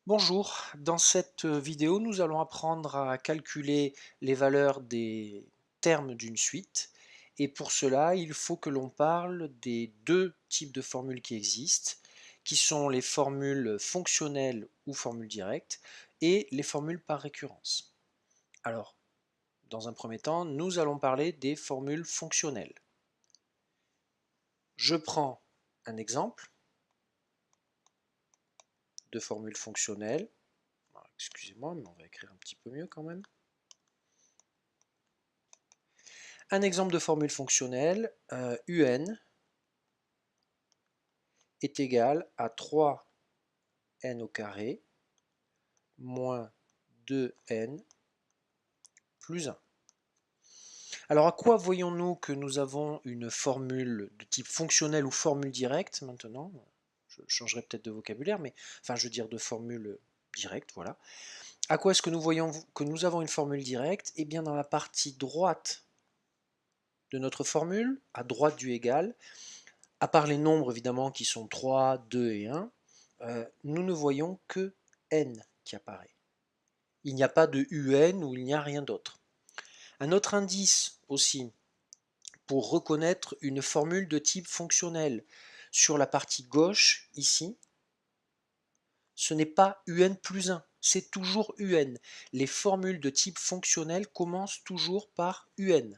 Bonjour, dans cette vidéo, nous allons apprendre à calculer les valeurs des termes d'une suite. Et pour cela, il faut que l'on parle des deux types de formules qui existent, qui sont les formules fonctionnelles ou formules directes et les formules par récurrence. Alors, dans un premier temps, nous allons parler des formules fonctionnelles. Je prends un exemple de formule fonctionnelle. Excusez-moi, mais on va écrire un petit peu mieux quand même. Un exemple de formule fonctionnelle, UN est égal à 3n au carré moins 2n plus 1. Alors à quoi voyons-nous que nous avons une formule de type fonctionnel ou formule directe maintenant? Je changerai peut-être de vocabulaire, mais enfin je veux dire de formule directe, voilà. À quoi est-ce que nous voyons que nous avons une formule directe? Eh bien dans la partie droite de notre formule, à droite du égal, à part les nombres évidemment qui sont 3, 2 et 1, nous ne voyons que n qui apparaît. Il n'y a pas de un ou il n'y a rien d'autre. Un autre indice aussi pour reconnaître une formule de type fonctionnel sur la partie gauche ici, ce n'est pas un plus 1, c'est toujours un. Les formules de type fonctionnel commencent toujours par un.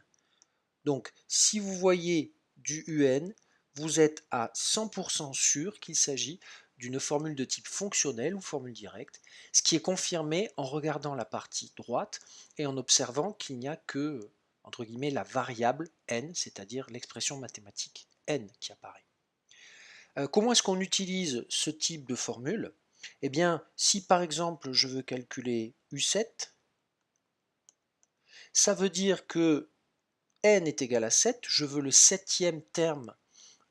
Donc si vous voyez du un, vous êtes à 100% sûr qu'il s'agit d'une formule de type fonctionnel ou formule directe, ce qui est confirmé en regardant la partie droite et en observant qu'il n'y a que, entre guillemets, la variable n, c'est-à-dire l'expression mathématique n qui apparaît. Comment est-ce qu'on utilise ce type de formule? Eh bien, si par exemple je veux calculer U7, ça veut dire que n est égal à 7, je veux le septième terme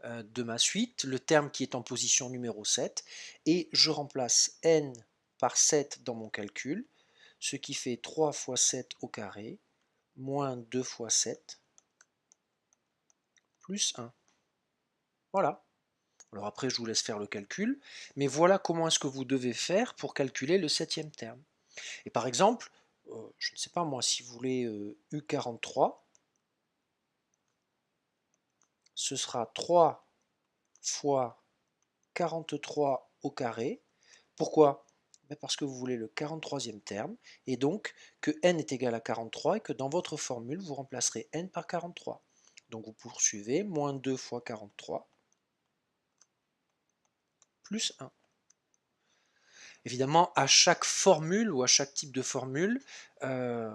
de ma suite, le terme qui est en position numéro 7, et je remplace n par 7 dans mon calcul, ce qui fait 3 fois 7 au carré, moins 2 fois 7, plus 1. Voilà. Alors après, je vous laisse faire le calcul, mais voilà comment est-ce que vous devez faire pour calculer le septième terme. Et par exemple, je ne sais pas moi, si vous voulez U43, ce sera 3 fois 43 au carré. Pourquoi? Parce que vous voulez le 43e terme, et donc que n est égal à 43, et que dans votre formule, vous remplacerez n par 43. Donc vous poursuivez, moins 2 fois 43, plus 1. Évidemment, à chaque formule, ou à chaque type de formule, euh,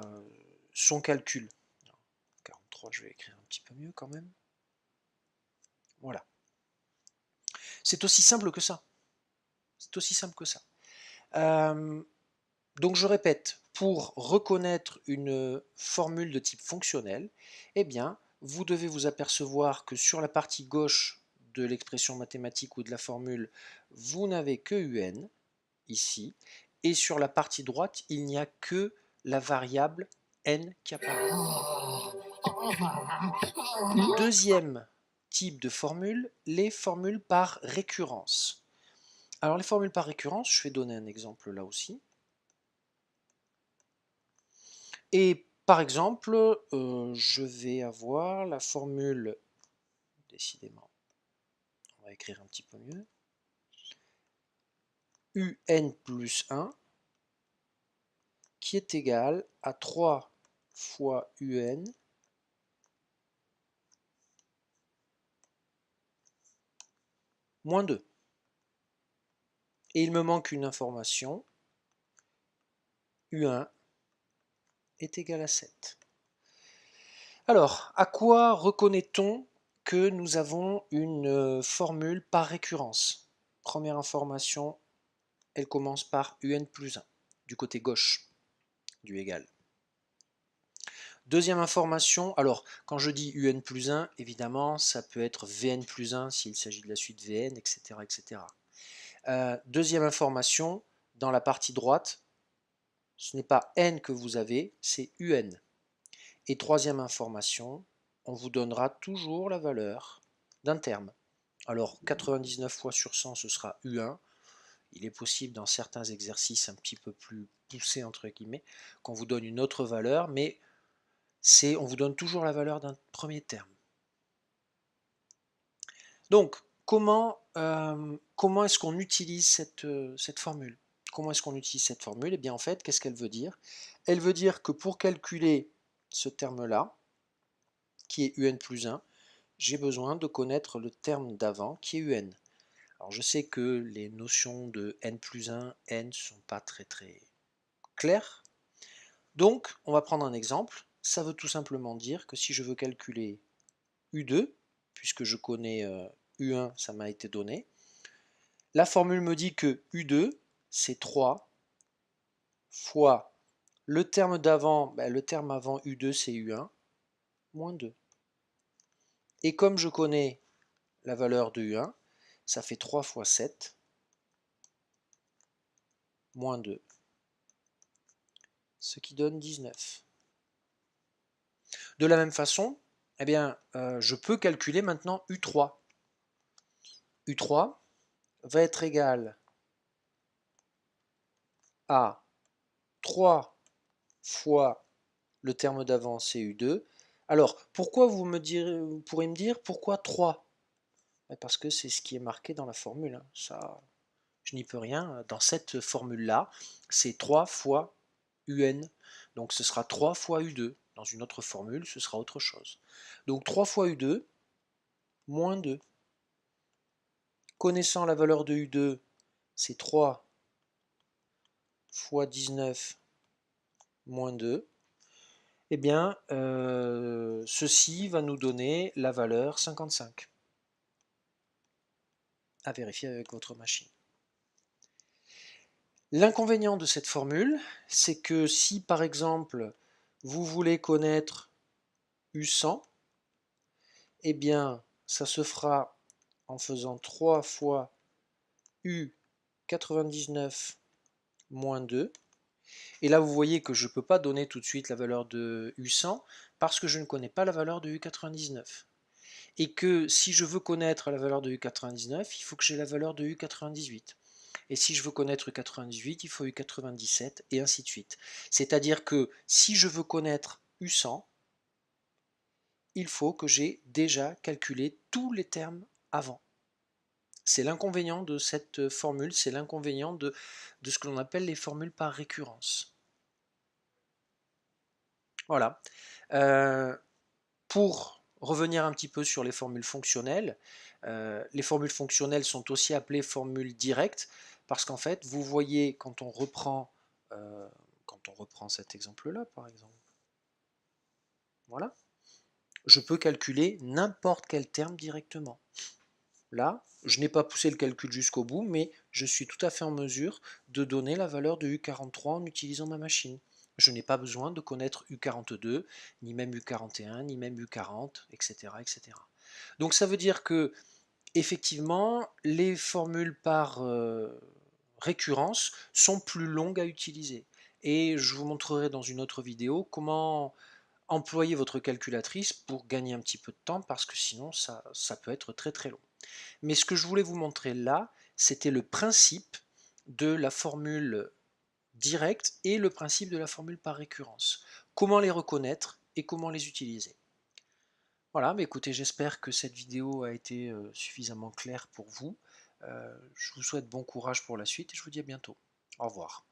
son calcul. 43, je vais écrire un petit peu mieux quand même. Voilà. C'est aussi simple que ça. C'est aussi simple que ça. Donc je répète, pour reconnaître une formule de type fonctionnel, eh bien, vous devez vous apercevoir que sur la partie gauche de l'expression mathématique ou de la formule, vous n'avez que un, ici, et sur la partie droite, il n'y a que la variable n qui apparaît. Deuxième type de formule, les formules par récurrence. Alors les formules par récurrence, je vais donner un exemple là aussi. Et par exemple, je vais avoir la formule, décidément, on va écrire un petit peu mieux, un plus 1 qui est égal à 3 fois un moins 2. Et il me manque une information, u1 est égal à 7. Alors, à quoi reconnaît-on que nous avons une formule par récurrence? Première information, elle commence par un plus 1, du côté gauche du égal. Deuxième information, alors quand je dis un plus 1, évidemment, ça peut être vn plus 1 s'il s'agit de la suite vn, etc. etc. Deuxième information, dans la partie droite, ce n'est pas n que vous avez, c'est un. Et troisième information, on vous donnera toujours la valeur d'un terme. Alors 99 fois sur 100, ce sera u1, il est possible dans certains exercices un petit peu plus poussés, entre guillemets, qu'on vous donne une autre valeur, mais on vous donne toujours la valeur d'un premier terme. Donc, comment est-ce qu'on utilise cette formule? Comment est-ce qu'on utilise cette formule? Eh bien, en fait, qu'est-ce qu'elle veut dire? Elle veut dire que pour calculer ce terme-là, qui est un plus 1, j'ai besoin de connaître le terme d'avant, qui est un. Alors, je sais que les notions de n plus 1, n ne sont pas très claires. Donc, on va prendre un exemple. Ça veut tout simplement dire que si je veux calculer U2, puisque je connais U1, ça m'a été donné, la formule me dit que U2, c'est 3 fois le terme d'avant, le terme avant U2, c'est U1, moins 2. Et comme je connais la valeur de U1, ça fait 3 fois 7, moins 2, ce qui donne 19. De la même façon, eh bien, je peux calculer maintenant U3. U3 va être égal à 3 fois le terme d'avant, c'est U2. Alors, pourquoi vous pourrez me dire, pourquoi 3? Parce que c'est ce qui est marqué dans la formule. Hein. Ça, je n'y peux rien. Dans cette formule-là, c'est 3 fois UN. Donc ce sera 3 fois U2. Dans une autre formule, ce sera autre chose. Donc 3 fois U2, moins 2. Connaissant la valeur de U2, c'est 3 fois 19 moins 2. Eh bien, ceci va nous donner la valeur 55. À vérifier avec votre machine. L'inconvénient de cette formule, c'est que si par exemple vous voulez connaître U100, eh bien ça se fera en faisant 3 fois U99 moins 2. Et là vous voyez que je ne peux pas donner tout de suite la valeur de U100 parce que je ne connais pas la valeur de U99. Et que si je veux connaître la valeur de U99, il faut que j'ai la valeur de U98. Et si je veux connaître U98, il faut U97, et ainsi de suite. C'est-à-dire que si je veux connaître U100, il faut que j'ai déjà calculé tous les termes avant. C'est l'inconvénient de cette formule, c'est l'inconvénient de ce que l'on appelle les formules par récurrence. Voilà. Pour revenir un petit peu sur les formules fonctionnelles sont aussi appelées formules directes parce qu'en fait, vous voyez quand on reprend cet exemple-là, par exemple, voilà, je peux calculer n'importe quel terme directement. Là, je n'ai pas poussé le calcul jusqu'au bout, mais je suis tout à fait en mesure de donner la valeur de U43 en utilisant ma machine. Je n'ai pas besoin de connaître U42, ni même U41, ni même U40, etc., etc. Donc ça veut dire que, effectivement, les formules par récurrence sont plus longues à utiliser. Et je vous montrerai dans une autre vidéo comment employer votre calculatrice pour gagner un petit peu de temps, parce que sinon ça peut être très long. Mais ce que je voulais vous montrer là, c'était le principe de la formule directe et le principe de la formule par récurrence. Comment les reconnaître et comment les utiliser. Voilà, mais écoutez, j'espère que cette vidéo a été suffisamment claire pour vous. Je vous souhaite bon courage pour la suite et je vous dis à bientôt. Au revoir.